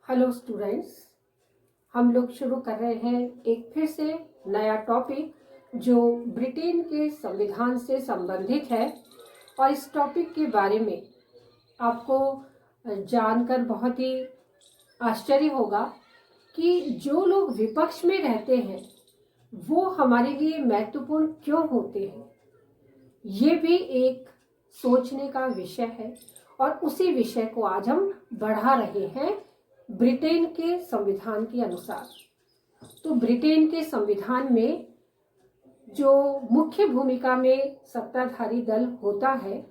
Hello students, हम लोग शुरू कर रहे हैं एक फिर से नया टॉपिक जो ब्रिटेन के संविधान से संबंधित है। और इस टॉपिक के बारे में आपको जानकर बहुत ही आश्चर्य होगा कि जो लोग विपक्ष में रहते हैं वो हमारे लिए महत्वपूर्ण क्यों होते हैं। ये भी एक सोचने का विषय है और उसी विषय को आज हम बढ़ा रहे हैं ब्रिटेन के संविधान के अनुसार। तो ब्रिटेन के संविधान में जो मुख्य भूमिका में सत्ताधारी दल होता है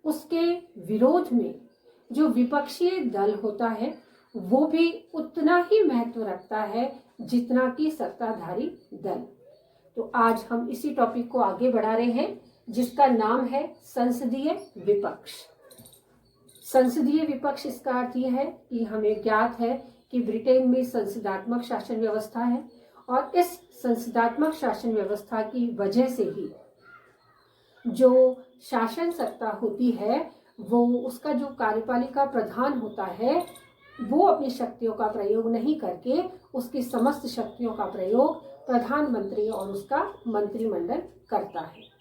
उसके विरोध में जो विपक्षीय दल होता है वो भी उतना ही महत्व रखता है जितना कि सत्ताधारी दल। तो आज हम इसी टॉपिक को आगे बढ़ा रहे हैं जिसका नाम है संसदीय विपक्ष। संसदीय विपक्ष इसका अर्थ यह है कि हमें ज्ञात है कि ब्रिटेन में संसदात्मक शासन व्यवस्था है और इस संसदात्मक शासन व्यवस्था की वजह से ही जो शासन सत्ता होती है वो उसका जो कार्यपालिका प्रधान होता है वो अपनी शक्तियों का प्रयोग नहीं करके उसकी समस्त शक्तियों का प्रयोग प्रधानमंत्री और उसका मंत्रिमंडल करता है।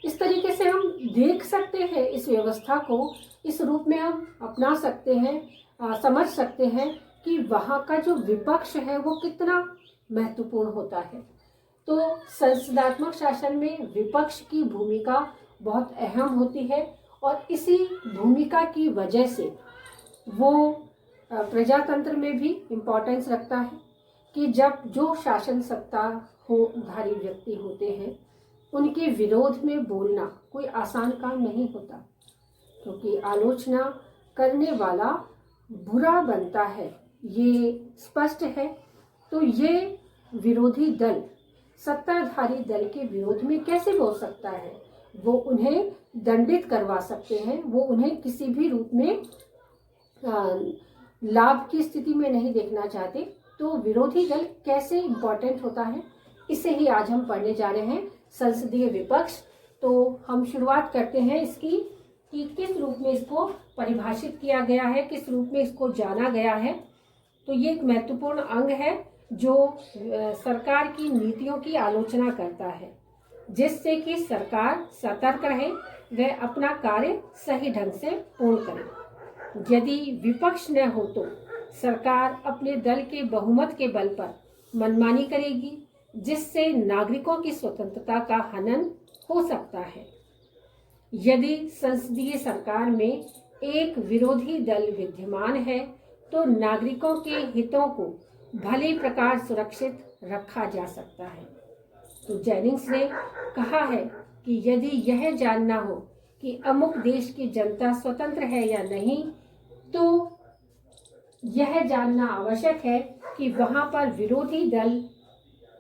इस तरीके से हम देख सकते हैं इस व्यवस्था को, इस रूप में हम अपना सकते हैं, समझ सकते हैं कि वहाँ का जो विपक्ष है वो कितना महत्वपूर्ण होता है। तो संसदात्मक शासन में विपक्ष की भूमिका बहुत अहम होती है और इसी भूमिका की वजह से वो प्रजातंत्र में भी इम्पोर्टेंस रखता है कि जब जो शासन सत्ता धारी व्यक्ति होते हैं उनके विरोध में बोलना कोई आसान काम नहीं होता, क्योंकि आलोचना करने वाला बुरा बनता है, ये स्पष्ट है। तो ये विरोधी दल सत्ताधारी दल के विरोध में कैसे बोल सकता है? वो उन्हें दंडित करवा सकते हैं, वो उन्हें किसी भी रूप में लाभ की स्थिति में नहीं देखना चाहते। तो विरोधी दल कैसे इम्पोर्टेंट होता है, इसे ही आज हम पढ़ने जा रहे हैं, संसदीय विपक्ष। तो हम शुरुआत करते हैं इसकी कि किस रूप में इसको परिभाषित किया गया है, किस रूप में इसको जाना गया है। तो ये एक महत्वपूर्ण अंग है जो सरकार की नीतियों की आलोचना करता है, जिससे कि सरकार सतर्क रहे, वह अपना कार्य सही ढंग से पूर्ण करे। यदि विपक्ष न हो तो सरकार अपने दल के बहुमत के बल पर मनमानी करेगी, जिससे नागरिकों की स्वतंत्रता का हनन हो सकता है। यदि संसदीय सरकार में एक विरोधी दल विद्यमान है तो नागरिकों के हितों को भली प्रकार सुरक्षित रखा जा सकता है। तो जेनिंग्स ने कहा है कि यदि यह जानना हो कि अमुक देश की जनता स्वतंत्र है या नहीं, तो यह जानना आवश्यक है कि वहां पर विरोधी दल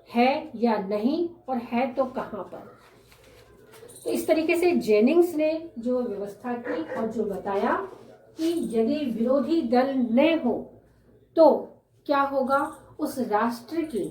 है या नहीं, और है तो कहां पर। तो इस तरीके से जेनिंग्स ने जो व्यवस्था की और जो बताया कि यदि विरोधी दल न हो तो क्या होगा, उस राष्ट्र की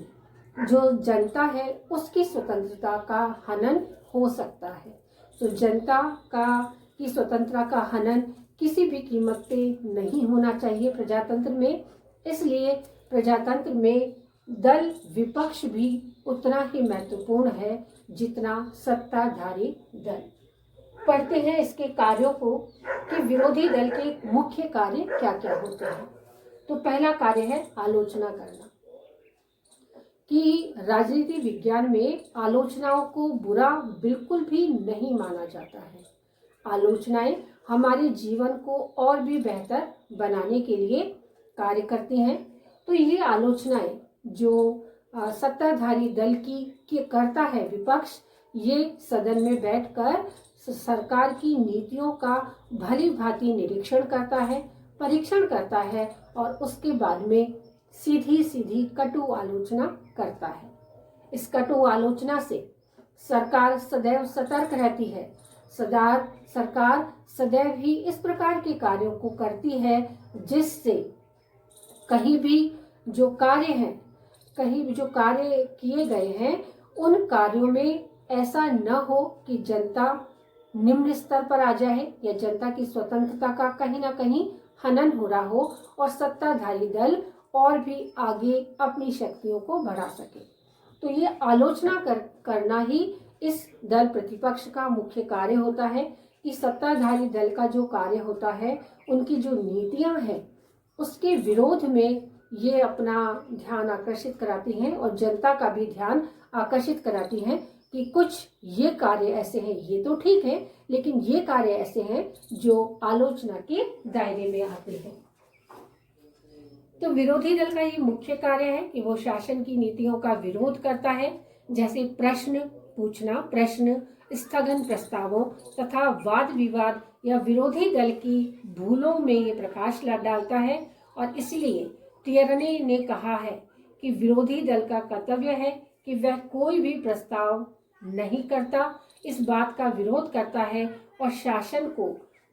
जो जनता है उसकी स्वतंत्रता का हनन हो सकता है। तो जनता की स्वतंत्रता का हनन किसी भी कीमत पे नहीं होना चाहिए प्रजातंत्र में। इसलिए प्रजातंत्र में दल विपक्ष भी उतना ही महत्वपूर्ण है जितना सत्ताधारी दल। पढ़ते हैं इसके कार्यों को कि विरोधी दल के मुख्य कार्य क्या क्या होते हैं। तो पहला कार्य है आलोचना करना, कि राजनीति विज्ञान में आलोचनाओं को बुरा बिल्कुल भी नहीं माना जाता है। आलोचनाएं हमारे जीवन को और भी बेहतर बनाने के लिए कार्य करती हैं। तो ये आलोचनाएं जो सत्ताधारी दल की करता है विपक्ष, ये सदन में बैठकर सरकार की नीतियों का भली भांति निरीक्षण करता है, परीक्षण करता है और उसके बाद में सीधी सीधी कटु आलोचना करता है। इस कटु आलोचना से सरकार सदैव सतर्क रहती है। सरकार सदैव ही इस प्रकार के कार्यों को करती है जिससे कहीं भी जो कार्य हैं, कहीं भी जो कार्य किए गए हैं उन कार्यों में ऐसा न हो कि जनता निम्न स्तर पर आ जाए या जनता की स्वतंत्रता का कहीं ना कहीं हनन हो रहा हो और सत्ताधारी दल और भी आगे अपनी शक्तियों को बढ़ा सके। तो ये आलोचना करना ही इस दल प्रतिपक्ष का मुख्य कार्य होता है कि सत्ताधारी दल का जो कार्य होता है, उनकी जो नीतियां हैं उसके विरोध में ये अपना ध्यान आकर्षित कराती हैं और जनता का भी ध्यान आकर्षित कराती हैं कि कुछ ये कार्य ऐसे हैं, ये तो ठीक है, लेकिन ये कार्य ऐसे हैं जो आलोचना के दायरे में आते हैं। तो विरोधी दल का ये मुख्य कार्य है कि वो शासन की नीतियों का विरोध करता है, जैसे प्रश्न पूछना, प्रश्न स्थगन प्रस्तावों तथा वाद विवाद या विरोधी दल की भूलों में ये प्रकाश डालता है। और इसलिए टियरने ने कहा है कि विरोधी दल का कर्तव्य है कि वह कोई भी प्रस्ताव नहीं करता, इस बात का विरोध करता है और शासन को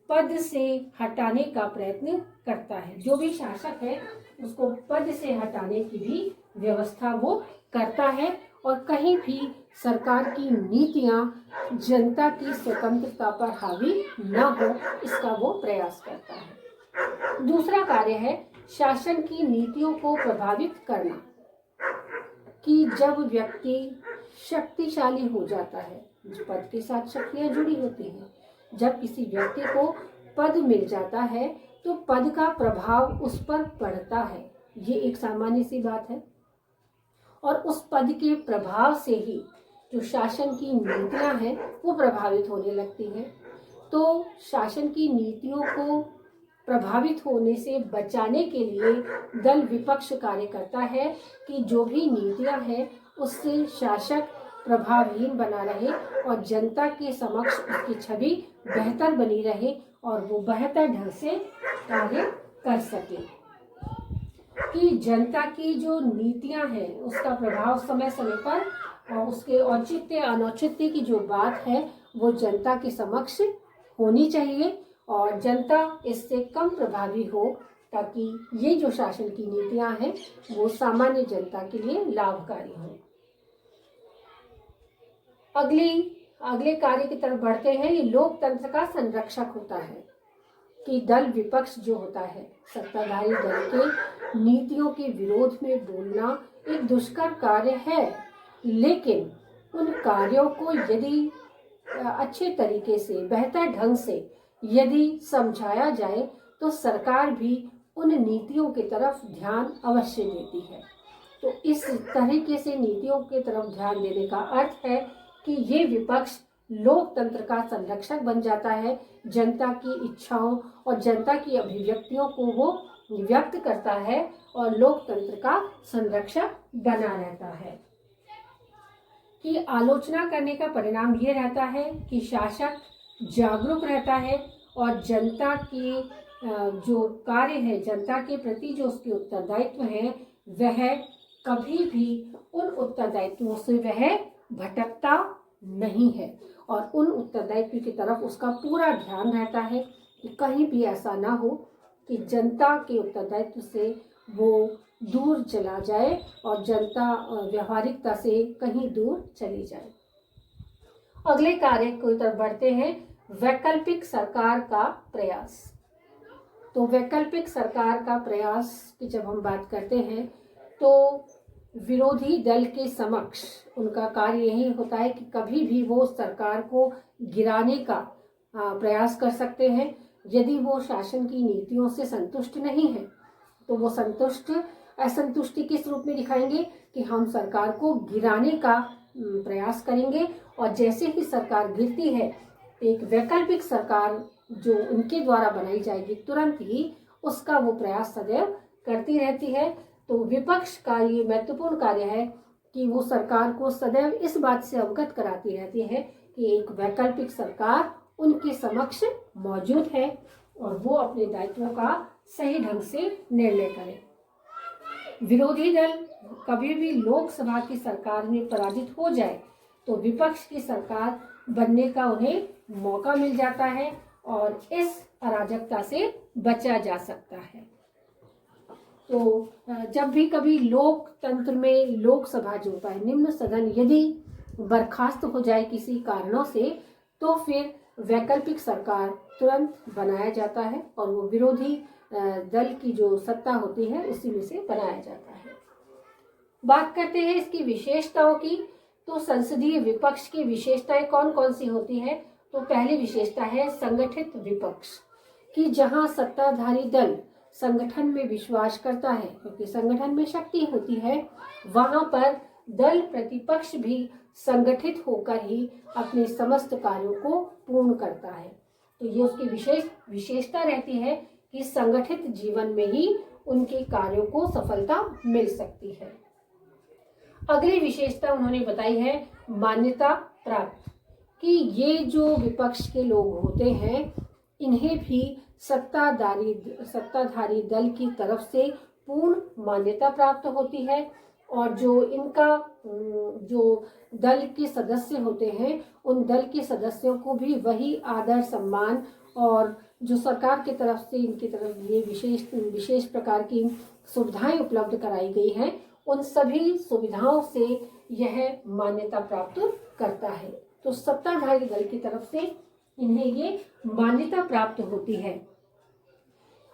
पद से हटाने का प्रयत्न करता है। जो भी शासक है उसको पद से हटाने की भी व्यवस्था वो करता है और कहीं भी सरकार की नीतियां जनता की स्वतंत्रता पर हावी न हो, इसका वो प्रयास करता है। दूसरा कार्य है शासन की नीतियों को प्रभावित करना, कि जब व्यक्ति शक्तिशाली हो जाता है, पद के साथ शक्तियां जुड़ी होती हैं, जब किसी व्यक्ति को पद मिल जाता है तो पद का प्रभाव उस पर पड़ता है, ये एक सामान्य सी बात है। और उस पद के प्रभाव से ही जो शासन की नीतियां हैं वो प्रभावित होने लगती हैं। तो शासन की नीतियों को प्रभावित होने से बचाने के लिए दल विपक्ष कार्य करता है कि जो भी नीतियां हैं उससे शासक प्रभावहीन बना रहे और जनता के समक्ष उसकी छवि बेहतर बनी रहे और वो बेहतर ढंग से कार्य कर सके, कि जनता की जो नीतियां हैं उसका प्रभाव समय समय पर और उसके औचित्य अनौचित्य की जो बात है वो जनता के समक्ष होनी चाहिए और जनता इससे कम प्रभावी हो, ताकि ये जो शासन की नीतियां हैं वो सामान्य जनता के लिए लाभकारी हो। अगले कार्य की तरफ बढ़ते हैं। ये लोकतंत्र का संरक्षक होता है, कि दल विपक्ष जो होता है, सत्ताधारी दल के नीतियों के विरोध में बोलना एक दुष्कर कार्य है, लेकिन उन कार्यों को यदि अच्छे तरीके से बेहतर ढंग से यदि समझाया जाए तो सरकार भी उन नीतियों की तरफ ध्यान अवश्य देती है। तो इस तरीके से नीतियों की तरफ ध्यान देने का अर्थ है कि ये विपक्ष लोकतंत्र का संरक्षक बन जाता है, जनता की इच्छाओं और जनता की अभिव्यक्तियों को वो व्यक्त करता है और लोकतंत्र का संरक्षक बना रहता है। कि आलोचना करने का परिणाम ये रहता है कि शासक जागरूक रहता है और जनता की जो कार्य है, जनता के प्रति जो उसके उत्तरदायित्व है, वह कभी भी उन उत्तरदायित्वों से वह भटकता नहीं है और उन उत्तरदायित्व की तरफ उसका पूरा ध्यान रहता है कि कहीं भी ऐसा ना हो कि जनता के उत्तरदायित्व से वो दूर चला जाए और जनता व्यवहारिकता से कहीं दूर चली जाए। अगले कार्य की तरफ बढ़ते हैं, वैकल्पिक सरकार का प्रयास। तो वैकल्पिक सरकार का प्रयास की जब हम बात करते हैं तो विरोधी दल के समक्ष उनका कार्य यही होता है कि कभी भी वो सरकार को गिराने का प्रयास कर सकते हैं। यदि वो शासन की नीतियों से संतुष्ट नहीं है तो वो असंतुष्टि किस रूप में दिखाएंगे कि हम सरकार को गिराने का प्रयास करेंगे और जैसे ही सरकार गिरती है एक वैकल्पिक सरकार जो उनके द्वारा बनाई जाएगी तुरंत ही उसका वो प्रयास सदैव करती रहती है। तो विपक्ष का ये महत्वपूर्ण कार्य है कि वो सरकार को सदैव इस बात से अवगत कराती रहती है कि एक वैकल्पिक सरकार उनके समक्ष मौजूद है और वो अपने दायित्वों का सही ढंग से निर्णय करे। विरोधी दल कभी भी लोकसभा की सरकार में पराजित हो जाए तो विपक्ष की सरकार बनने का उन्हें मौका मिल जाता है और इस अराजकता से बचा जा सकता है। तो जब भी कभी लोकतंत्र में लोकसभा जो होता है, निम्न सदन यदि बर्खास्त हो जाए किसी कारणों से तो फिर वैकल्पिक सरकार तुरंत बनाया जाता है और वो विरोधी दल की जो सत्ता होती है उसी में से बनाया जाता है। बात करते हैं इसकी विशेषताओं की। तो संसदीय विपक्ष की विशेषताएं कौन कौन सी होती है? तो पहली विशेषता है संगठित विपक्ष, कि जहां सत्ताधारी दल संगठन में विश्वास करता है, क्योंकि संगठन में शक्ति होती है, वहां पर दल प्रतिपक्ष भी संगठित होकर ही अपने समस्त कार्यों को पूर्ण करता है। तो ये उसकी विशेषता रहती है कि संगठित जीवन में ही उनके कार्यों को सफलता मिल सकती है। अगली विशेषता उन्होंने बताई है मान्यता प्राप्त, कि ये जो विपक्ष के लोग होते हैं इन्हें भी सत्ताधारी दल की तरफ से पूर्ण मान्यता प्राप्त होती है, और जो इनका जो दल के सदस्य होते हैं उन दल के सदस्यों को भी वही आदर सम्मान और जो सरकार की तरफ से इनकी तरफ ये विशेष प्रकार की सुविधाएं उपलब्ध कराई गई हैं, उन सभी सुविधाओं से यह मान्यता प्राप्त करता है। तो सत्ताधारी दल की तरफ से इन्हें ये मान्यता प्राप्त होती है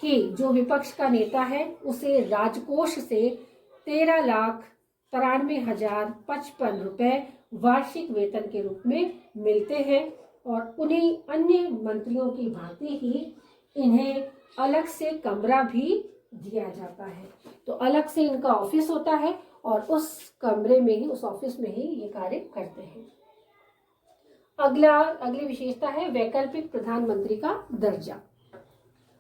कि जो विपक्ष का नेता है उसे राजकोष से 13,93,055 रुपए वार्षिक वेतन के रूप में मिलते हैं, और उन्हीं अन्य मंत्रियों की भांति ही इन्हें अलग से कमरा भी दिया जाता है। तो अलग से इनका ऑफिस होता है और उस कमरे में ही, उस ऑफिस में ही ये कार्य करते हैं। अगली विशेषता है वैकल्पिक प्रधानमंत्री का दर्जा।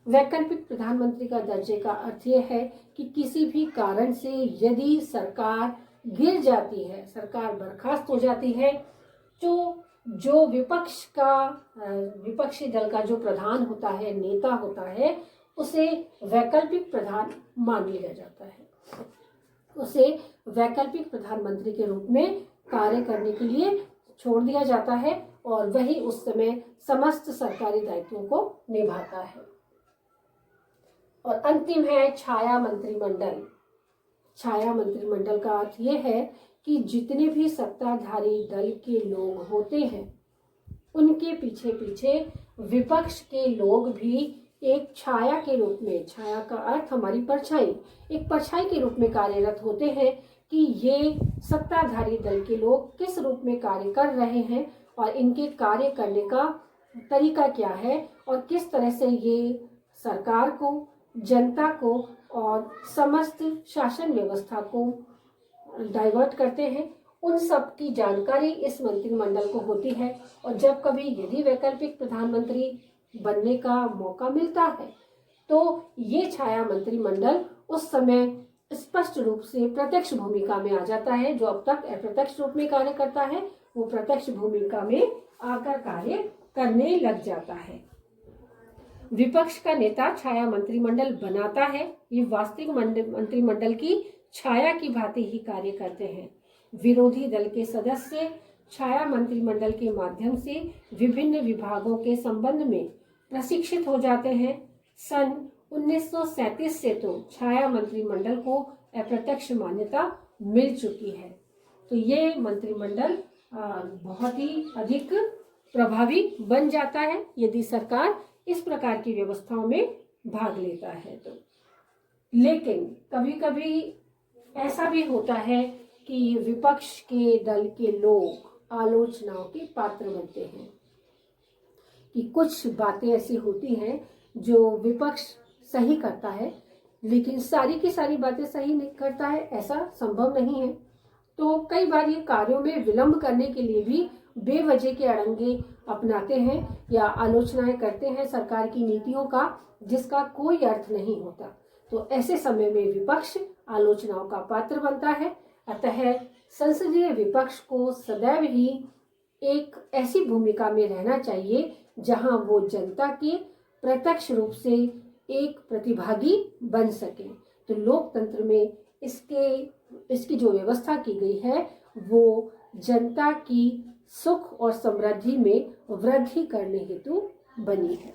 वैकल्पिक प्रधानमंत्री का दर्जे का अर्थ यह है कि किसी भी कारण से यदि सरकार गिर जाती है, सरकार बर्खास्त हो जाती है, तो जो विपक्षी दल का जो प्रधान होता है, नेता होता है, उसे वैकल्पिक प्रधान मान लिया जाता है। उसे वैकल्पिक प्रधानमंत्री के रूप में कार्य करने के लिए छोड़ दिया जाता है और वही उस समय समस्त सरकारी दायित्वों को निभाता है। और अंतिम है छाया मंत्रिमंडल। छाया मंत्रिमंडल का अर्थ यह है कि जितने भी सत्ताधारी दल के लोग होते हैं उनके पीछे पीछे विपक्ष के लोग भी एक छाया के रूप में, छाया का अर्थ हमारी परछाई, एक परछाई के रूप में कार्यरत होते हैं कि ये सत्ताधारी दल के लोग किस रूप में कार्य कर रहे हैं और इनके कार्य करने का तरीका क्या है और किस तरह से ये सरकार को, जनता को और समस्त शासन व्यवस्था को डाइवर्ट करते हैं, उन सब की जानकारी इस मंत्रिमंडल को होती है। और जब कभी यदि वैकल्पिक प्रधानमंत्री बनने का मौका मिलता है तो ये छाया मंत्रिमंडल उस समय स्पष्ट रूप से प्रत्यक्ष भूमिका में आ जाता है। जो अब तक अप्रत्यक्ष रूप में कार्य करता है वो प्रत्यक्ष भूमिका में आकर कार्य करने लग जाता है। विपक्ष का नेता छाया मंत्रिमंडल बनाता है। ये वास्तविक मंत्रिमंडल की छाया की भांति ही कार्य करते हैं। विरोधी दल के सदस्य छाया मंत्रिमंडल के माध्यम से विभिन्न विभागों के संबंध में प्रशिक्षित हो जाते हैं। सन 1937 से तो छाया मंत्रिमंडल को अप्रत्यक्ष मान्यता मिल चुकी है। तो ये मंत्रिमंडल बहुत ही अधिक प्रभावी बन जाता है यदि सरकार इस प्रकार की व्यवस्थाओं में भाग लेता है तो। लेकिन कभी कभी ऐसा भी होता है कि विपक्ष के दल के लोग आलोचनाओं के पात्र बनते हैं, कि कुछ बातें ऐसी होती हैं जो विपक्ष सही करता है लेकिन सारी की सारी बातें सही नहीं करता है, ऐसा संभव नहीं है। तो कई बार ये कार्यों में विलंब करने के लिए भी बेवजह के अड़ंगे अपनाते हैं या आलोचनाएं करते हैं सरकार की नीतियों का, जिसका कोई अर्थ नहीं होता। तो ऐसे समय में विपक्ष आलोचनाओं का पात्र बनता है। अतः संसदीय विपक्ष को सदैव ही एक ऐसी भूमिका में रहना चाहिए जहां वो जनता के प्रत्यक्ष रूप से एक प्रतिभागी बन सके। तो लोकतंत्र में इसकी जो व्यवस्था की गई है वो जनता की सुख और समृद्धि में वृद्धि करने हेतु बनी है।